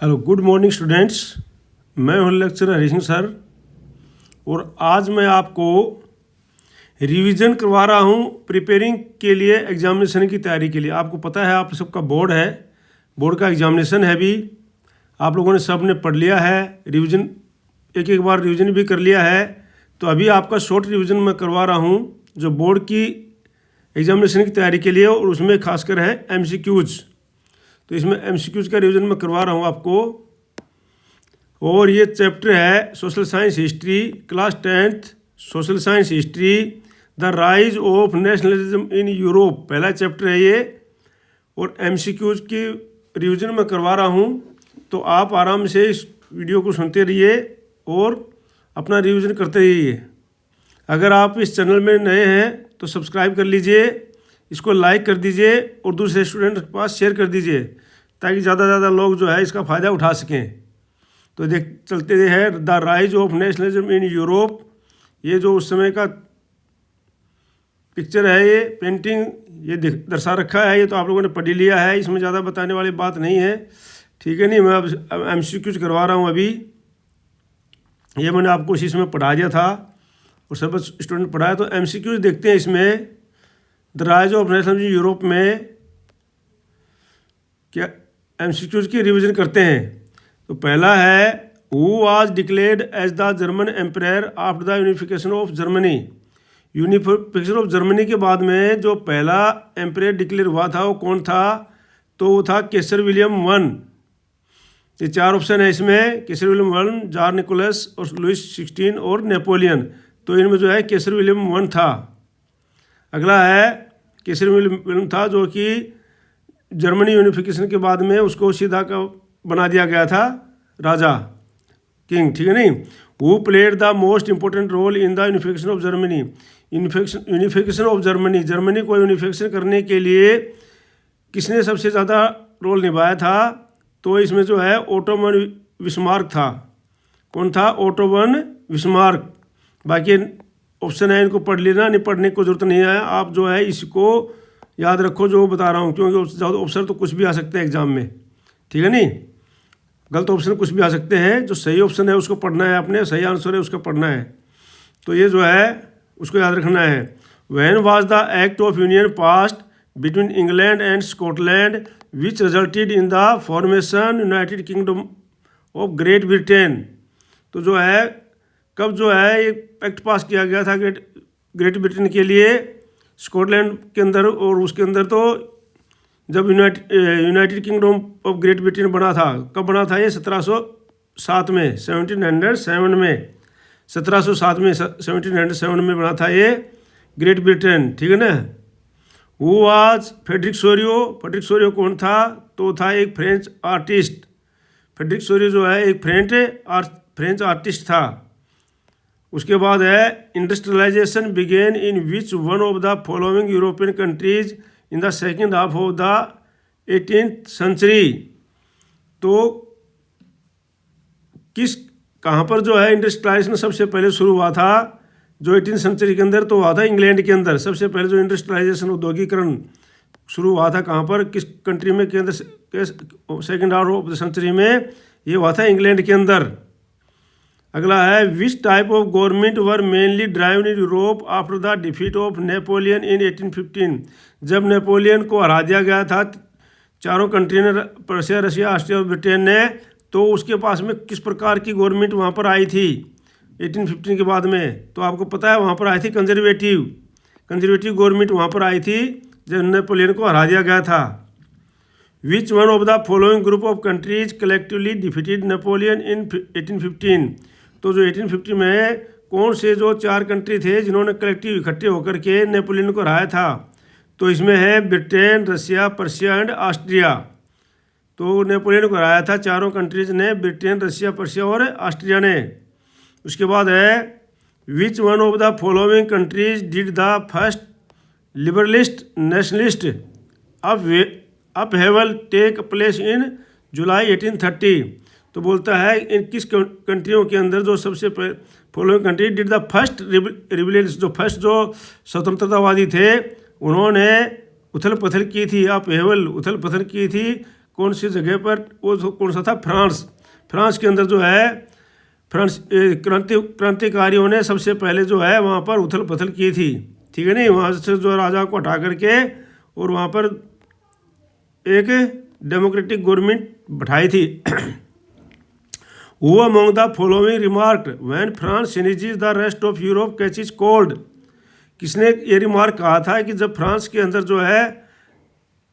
Hello, good morning students. मैं हूं lecturer Hari Singh sir और आज मैं आपको रिवीजन करवा रहा हूं प्रिपेयरिंग के लिए एग्जामिनेशन की तैयारी के लिए। आपको पता है आप सबका बोर्ड है, बोर्ड का एग्जामिनेशन है। भी आप लोगों ने सब ने पढ़ लिया है, रिवीजन एक एक बार रिवीजन भी कर लिया है। तो अभी आपका शॉर्ट रिवीजन मैं करवा रहा हूं जो बोर्ड की एग्जामिनेशन की तैयारी के लिए, और उसमें खासकर है एमसीक्यूज़। तो इसमें एमसीक्यूज़ का रिवीजन मैं करवा रहा हूँ आपको। और ये चैप्टर है social science history, class 10th social science history, the rise of nationalism in Europe, पहला चैप्टर है ये। और एमसीक्यूज़ की रिवीजन मैं करवा रहा हूँ, तो आप आराम से इस वीडियो को सुनते रहिए और अपना रिवीजन करते रहिए। अगर आप इस चैनल में नए हैं तो सब्सक्राइब कर लीजिए, इसको लाइक कर दीजिए और दूसरे स्टूडेंट के पास शेयर कर दीजिए ताकि ज़्यादा से ज़्यादा लोग जो है इसका फ़ायदा उठा सकें। तो चलते हैं the rise of nationalism in Europe. ये जो उस समय का पिक्चर है, ये पेंटिंग ये दर्शा रखा है, ये तो आप लोगों ने पढ़ ही लिया है, इसमें ज़्यादा बताने वाली बात नहीं है, ठीक है। नहीं, मैं अब एमसीक्यूज़ करवा रहा हूँ अभी। ये मैंने आपको इसी में पढ़ा दिया था और सब स्टूडेंट पढ़ाया। तो एमसीक्यूज़ देखते हैं इसमें। The rise of nationalism Europe में क्या एमसीक्यूज़ की रिवीजन करते हैं। तो पहला है who was declared as the German empire after the unification of Germany. Unification of Germany के बाद में जो पहला एम्पायर डिक्लेयर हुआ था वो कौन था? तो वो था केसर विलियम वन। ये चार ऑप्शन है इसमें, केसर विलियम वन, जार निकोलस और लुइस 16 और नेपोलियन। तो इनमें जो है केसर विलियम वन था। अगला है केसर विलियम था जो कि जर्मनी यूनिफिकेशन के बाद में उसको सीधा का बना दिया गया था राजा, किंग, ठीक है। नहीं, who played the most important role in the unification of Germany. Unification of Germany, Germany को यूनिफिकेशन करने के लिए किसने सबसे ज़्यादा रोल निभाया था? तो इसमें जो है ओटोमन बिस्मार्क था। कौन था? Ottoman Bismarck. बाकी ऑप्शन है, इनको पढ़ लेना, नहीं पढ़ने की जरूरत नहीं है। आप जो है इसको याद रखो जो बता रहा हूँ, क्योंकि ऑप्शन तो कुछ भी आ सकते हैं एग्जाम में, ठीक है। नहीं, गलत ऑप्शन कुछ भी आ सकते हैं। जो सही ऑप्शन है उसको पढ़ना है, आपने सही आंसर है उसका पढ़ना है। तो ये जो है उसको याद रखना है। When was the act of union passed between England and Scotland which resulted in the formation United kingdom of great Britain. तो जो है कब जो है ये एक्ट पास किया गया था ग्रेट ब्रिटेन के लिए, स्कॉटलैंड के अंदर और उसके अंदर। तो जब United kingdom of great Britain बना था, कब बना था ये? 1707 में, 1707 में, 1707 में, 1707 में बना था ये ग्रेट ब्रिटेन, ठीक है ना। Who was Frederick Sorio. Frederick Sorio कौन था? तो था एक फ्रेंच आर्टिस्ट। फ्रेडरिक सोरियो जो है एक फ्रेंच आर्टिस्ट था। उसके बाद है industrialisation began in which one of the following European countries in the second half of the 18th century. तो कहाँ पर जो है इंडस्ट्रियलाइजेशन सबसे पहले शुरू हुआ था? जो 18th सेंचुरी के अंदर तो हुआ था इंग्लैंड के अंदर। सबसे पहले जो इंडस्ट्रियलाइजेशन, उद्योगीकरण शुरू हुआ था कहाँ पर, किस कंट्री में के अंदर? Second half of the century में ये हुआ था इंग्लैंड के अंदर। अगला है which type of government were mainly driven in Europe after the defeat of Napoleon in 1815। जब नेपोलियन को हरा दिया गया था चारों कंट्री ने, प्रशिया, रशिया, ऑस्ट्रिया और ब्रिटेन ने, तो उसके पास में किस प्रकार की गवर्नमेंट वहाँ पर आई थी 1815 के बाद में? तो आपको पता है वहाँ पर आई थी कंजर्वेटिव गवर्नमेंट वहाँ पर आई थी जब नेपोलियन को हरा दिया गया था। Which one of the following group of countries collectively defeated Napoleon in 1815। तो जो 1850 में कौन से जो चार कंट्री थे जिन्होंने कलेक्टिव इकट्ठे होकर के नेपोलियन को हराया था? तो इसमें है Britain, Russia, Persia and Austria. तो नेपोलियन को हराया था चारों कंट्रीज ने, ब्रिटेन, रशिया, पर्शिया और ऑस्ट्रिया ने। उसके बाद है which one of the following countries did the first liberalist nationalist upheaval take place in July 1830। तो बोलता है इन किस कंट्रियों के अंदर जो सबसे following country did the first rebellion, जो फर्स्ट जो स्वतंत्रतावादी थे उन्होंने उथल पुथल की थी, अपहेवल उथल पुथल की थी कौन सी जगह पर, वो कौन सा था, फ्रांस। फ्रांस के अंदर जो है फ्रांस क्रांतिकारियों ने सबसे पहले जो है वहाँ पर उथल पुथल की थी, ठीक है नहीं। वहाँ से जो राजा को हटा करके और वहाँ पर एक डेमोक्रेटिक गवर्नमेंट बैठाई थी। Who among the following remarked when France sneezes the rest of Europe catches cold? किसने ये रिमार्क कहा था कि जब फ्रांस के अंदर जो है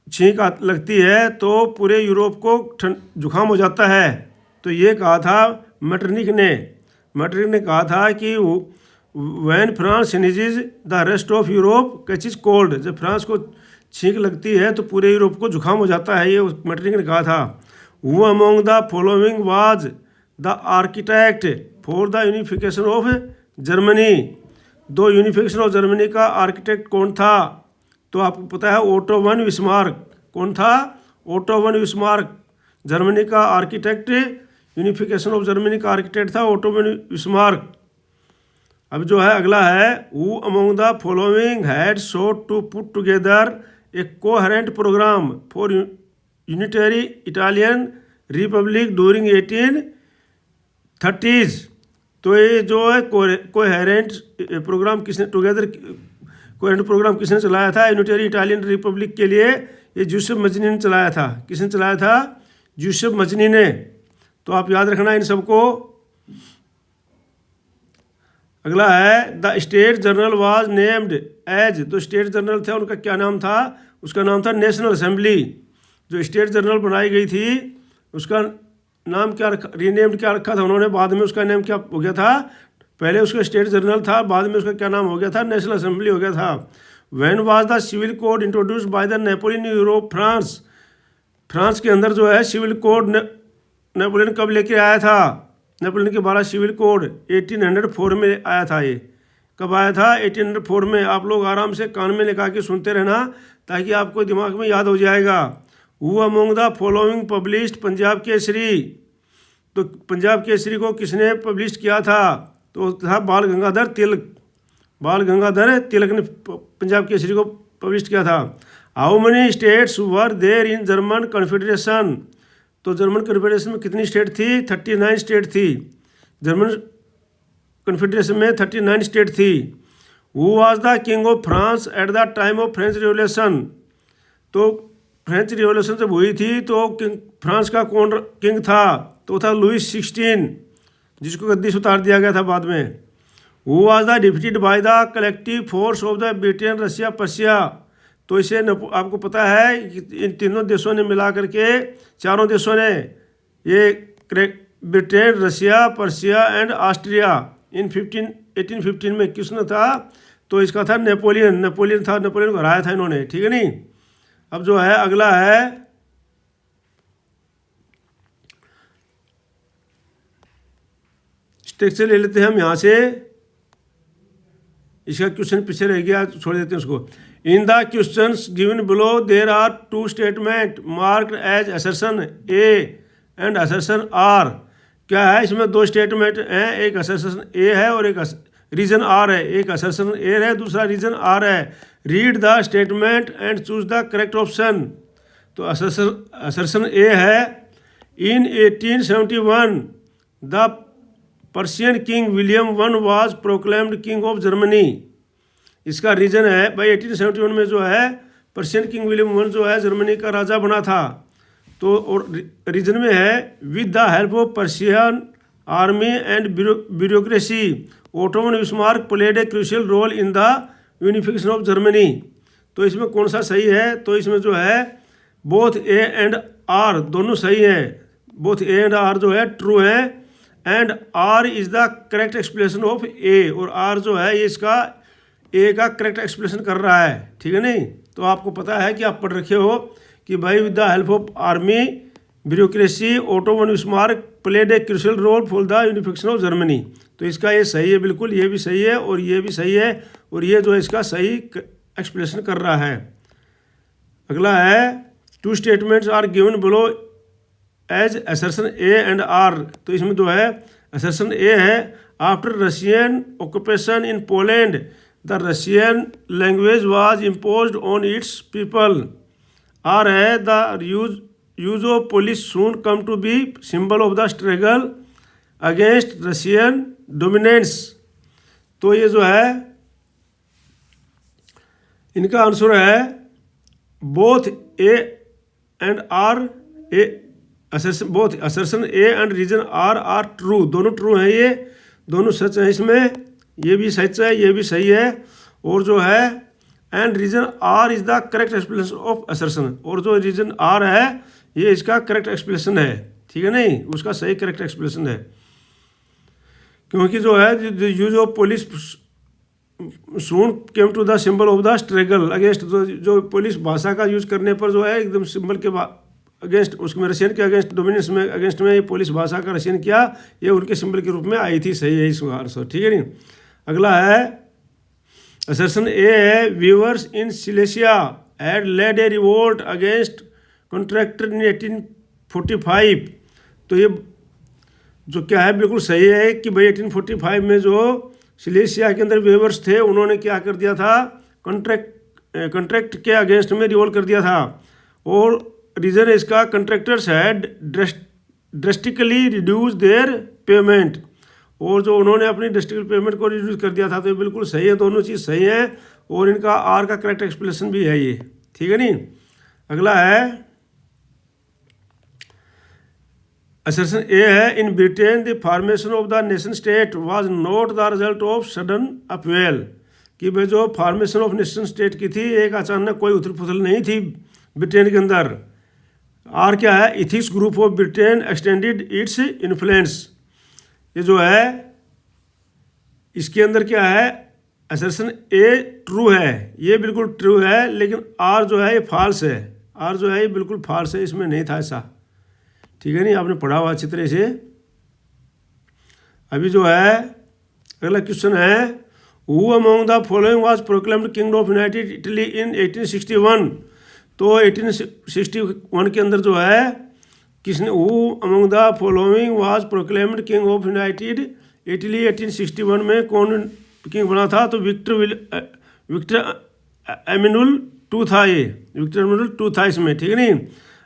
छींक लगती है तो पूरे यूरोप को जुकाम हो जाता है? तो ये कहा था मेटरनिक ने। मेटरनिक ने कहा था कि when France sneezes the rest of Europe catches cold, जब फ्रांस को छींक लगती है तो पूरे यूरोप को जुकाम हो जाता है, ये मेटरनिक ने कहा था। Who among the following was the architect for the unification of Germany? दो यूनिफिकेशन ऑफ जर्मनी का आर्किटेक्ट कौन था? तो आपको पता है ओटो वन बिस्मार्क। कौन था? ओटो वन बिस्मार्क जर्मनी का आर्किटेक्ट, यूनिफिकेशन ऑफ जर्मनी का आर्किटेक्ट था ओटो वन बिस्मार्क। अब जो है अगला है, who among the following had sought to put together a coherent programme for unitary Italian republic during 1830s? तो ये जो है कोहेरेंट प्रोग्राम किसने कोहेरेंट प्रोग्राम किसने चलाया था यूनिटरी इटालियन रिपब्लिक के लिए? ये जूसेफ मजनी ने चलाया था। किसने चलाया था? जूसेफ मजनी ने। तो आप याद रखना इन सबको। अगला है, the state general was named as, तो स्टेट जनरल थे उनका क्या नाम था? उसका नाम था नेशनल असेंबली। जो स्टेट जनरल बनाई गई थी उसका नाम क्या रखा, रीनेम्ड क्या रखा था उन्होंने? बाद में उसका नेम क्या हो गया था? पहले उसका स्टेट जनरल था, बाद में उसका क्या नाम हो गया था? नेशनल असेंबली हो गया था। When was the civil code introduced by the Napoleon Europe France? France के अंदर जो है सिविल कोड नेपोलियन कब लेके आया था? नेपोलियन के 12 सिविल कोड 1804 में आया था। ये कब आया था? 1804 में। आप लोग आराम से कान में लगा के सुनते रहना ताकि आपको दिमाग में याद हो जाएगा। Who among the following published Punjab Kesari? तो पंजाब केसरी को किसने पब्लिश किया था? तो था बाल गंगाधर तिलक। बाल गंगाधर तिलक ने पंजाब केसरी को पब्लिश किया था। How many states were there in German confederation? तो जर्मन कन्फेडरेशन में कितनी स्टेट थी? 39 स्टेट थी। जर्मन कन्फेडरेशन में 39 स्टेट थी। Who was the king of France at the time of French revolution? तो फ्रेंच रिवॉल्यूशन जब हुई थी तो फ्रांस का कौन किंग था? तो था लुइस 16, जिसको गद्दी से उतार दिया गया था बाद में। Who was the defeated by the collective force of the Britain Russia Persia? तो इसे आपको पता है कि इन तीनों देशों ने मिला करके, चारों देशों ने, ये Britain, Russia, Persia and Austria, in 1815 में किसने था? तो इसका था नेपोलियन था। नेपोलियन को हराया था इन्होंने, ठीक है नहीं। अब जो है अगला है, स्ट्रक्चर ले लेते हैं हम यहाँ से। इसका क्वेश्चन पीछे रह गया, छोड़ देते हैं उसको। In the questions given below there are 2 statement marked as assertion A and assertion R. क्या है इसमें? 2 स्टेटमेंट हैं, एक असर्शन ए है और एक रीजन आर है। एक असर्शन ए है, दूसरा रीजन आर है। Read the statement and choose the correct option. तो असर्शन ए है, इन 1871 the Persian king William one was proclaimed king of Germany. इसका रीजन है भाई 1871 में जो है पर्शियन किंग विलियम वन जो है जर्मनी का राजा बना था। तो और रीजन में है, with the help of Prussian army and bureaucracy Otto von Bismarck played a crucial role in the unification of Germany. तो इसमें कौन सा सही है? तो इसमें जो है बोथ ए एंड आर दोनों सही है। बोथ ए एंड आर जो है ट्रू है, and R is the correct explanation of A. और आर जो है ये इसका ए का करेक्ट एक्सप्लेनेशन कर रहा है, ठीक है नहीं। तो आपको पता है कि आप पढ़ रखे हो कि भाई with the help of army bureaucracy Otto von Bismarck played a crucial role for the unification of Germany. तो इसका ये सही है बिल्कुल, ये भी सही है और ये भी सही है, और ये जो है इसका सही एक्सप्लेनेशन कर रहा है। अगला है, 2 statements are given below as assertion A and R. तो इसमें जो है असर्शन ए है, after Russian occupation in Poland the Russian language was imposed on its people. R है, the use of police soon come to be symbol of the struggle against Russian dominance. तो ये जो है इनका answer है both A and R a assertion, both assertion A and reason R true, दोनों true हैं, ये दोनों सच हैं। इसमें ये भी सच है, ये भी सही है। और जो है and reason R is the correct explanation of assertion, और जो रीजन आर है ये इसका करेक्ट एक्सप्लेनेशन है, ठीक है नहीं, उसका सही करेक्ट एक्सप्लेनेशन है। क्योंकि जो है use of police soon came to the symbol of the struggle against, जो पुलिस भाषा का यूज करने पर जो है एकदम सिंबल के अगेंस्ट, उसमें रशियन के अगेंस्ट डोमिनेंस में अगेंस्ट में ये पुलिस भाषा का रशियन किया, ये उनके सिंबल के रूप में आई थी। सही है इसका आंसर, ठीक है नहीं। अगला है असर्शन ए है viewers in Silesia had led a revolt against contractor in 1845। तो ये जो क्या है बिल्कुल सही है कि भाई 1845 में जो सिलेशिया के अंदर वेवर्स थे उन्होंने क्या कर दिया था, कॉन्ट्रैक्ट के अगेंस्ट में रिवोल्ट कर दिया था। और रीजन इसका contractors had drastically reduce there payment, और जो उन्होंने अपनी ड्रेस्टिकल पेमेंट को रिड्यूस कर दिया था। तो ये बिल्कुल सही है, दोनों चीज़ सही है, और इनका आर का करेक्ट एक्सप्लेनेशन भी है ये, ठीक है नहीं। अगला है असर्शन ए है in Britain the formation of the nation state was not the result of sudden upwell, कि भाई जो फॉर्मेशन ऑफ नेशन स्टेट की थी एक अचानक कोई उथल पुथल नहीं थी ब्रिटेन के अंदर। आर क्या है ethics group of Britain extended its influence, ये जो है इसके अंदर क्या है असर्शन ए ट्रू है, ये बिल्कुल ट्रू है, लेकिन आर जो है ये फॉल्स है, आर जो है ये बिल्कुल फॉल्स है, इसमें नहीं था ऐसा, ठीक है नहीं, आपने पढ़ा हुआ अच्छी तरह से। अभी जो है अगला क्वेश्चन है who among the following was proclaimed king of United Italy इन 1861। तो 1861 के अंदर जो है किसने, who among the following was proclaimed king of United Italy 1861 में कौन किंग बना था, तो विक्टर एमिनुल टू था, ये विक्टर एमिनुल टू था इसमें, ठीक है नहीं।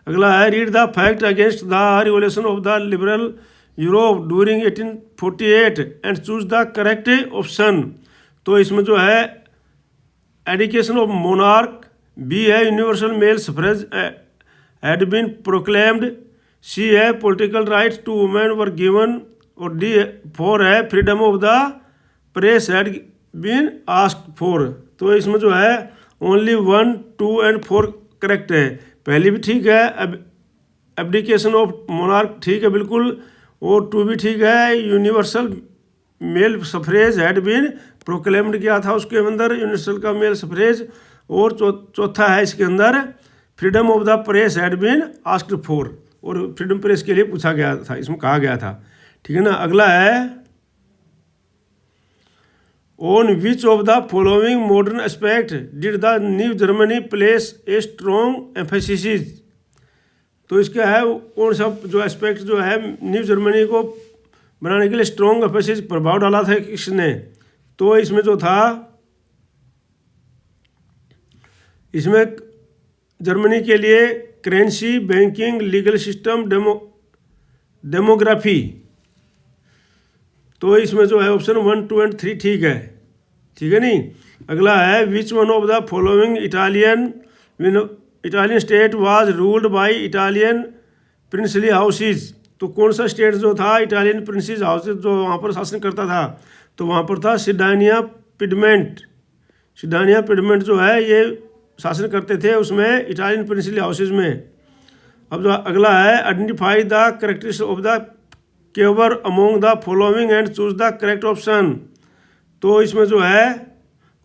अगला है read the fact against the revolution of the liberal Europe during 1848 and choose the correct option. तो इसमें जो है एडिकेशन ऑफ मोनार्क, बी है universal male suffrage had been proclaimed, C है political rights to women were given, और D 4 है freedom of the press had been asked for. तो इसमें जो है ओनली 1, 2 एंड 4 करेक्ट है। पहली भी ठीक है, अब एब्डिकेशन ऑफ मोनार्क ठीक है बिल्कुल, और 2 भी ठीक है, universal male suffrage had been proclaimed किया था उसके अंदर यूनिवर्सल का मेल सफ्रेज, और चौथा है इसके अंदर freedom of the press had been asked for, और फ्रीडम प्रेस के लिए पूछा गया था, इसमें कहा गया था, ठीक है ना। अगला है on which of the following modern aspect did the new Germany place a strong emphasis. तो इसका है कौन सा जो एस्पेक्ट जो है न्यू जर्मनी को बनाने के लिए स्ट्रॉन्ग एम्फेसिस प्रभाव डाला था किसने, तो इसमें जो था इसमें जर्मनी के लिए currency, banking, legal system, demography. तो इसमें जो है ऑप्शन 1, 2 एंड 3 ठीक है, ठीक है नहीं। अगला है which one of the following Italian state was ruled by Italian princely houses. तो कौन सा स्टेट जो था इटालियन प्रिंसेस हाउसेज जो वहाँ पर शासन करता था, तो वहाँ पर था सिडानिया पिडमेंट। सिडानिया पिडमेंट जो है ये शासन करते थे उसमें इटालियन प्रिंसली हाउसेज में। अब जो अगला है identify the characteristics of the Cavour among the following and choose the correct option. तो इसमें जो है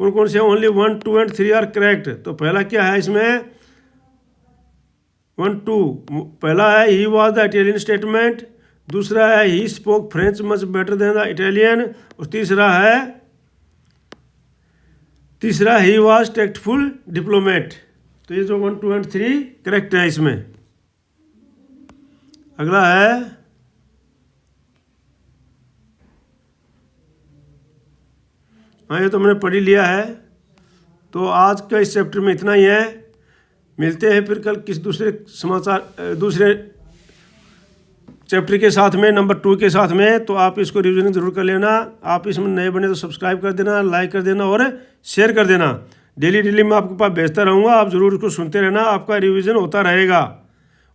कौन कौन से ओनली 1, 2 एंड 3 आर करेक्ट। तो पहला क्या है इसमें 1, 2, पहला है he was the Italian statement, दूसरा है he spoke French much better than the Italian, और तीसरा ही वॉज टेक्टफुल डिप्लोमेट। तो ये जो 1, 2 एंड 3 करेक्ट है इसमें। अगला है हाँ ये तो मैंने पढ़ ही लिया है। तो आज का इस चैप्टर में इतना ही है। मिलते हैं फिर कल किस दूसरे चैप्टर के साथ में, नंबर 2 के साथ में। तो आप इसको रिवीजन ज़रूर कर लेना। आप इसमें नए बने तो सब्सक्राइब कर देना, लाइक कर देना और शेयर कर देना। डेली मैं आपके पास भेजता रहूँगा, आप ज़रूर इसको सुनते रहना, आपका रिवीजन होता रहेगा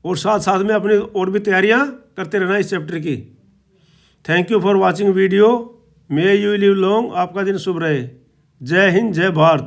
और साथ साथ में अपनी और भी तैयारियाँ करते रहना इस चैप्टर की। Thank you for watching video. May you live long. आपका दिन शुभ रहे। जय हिंद, जय भारत।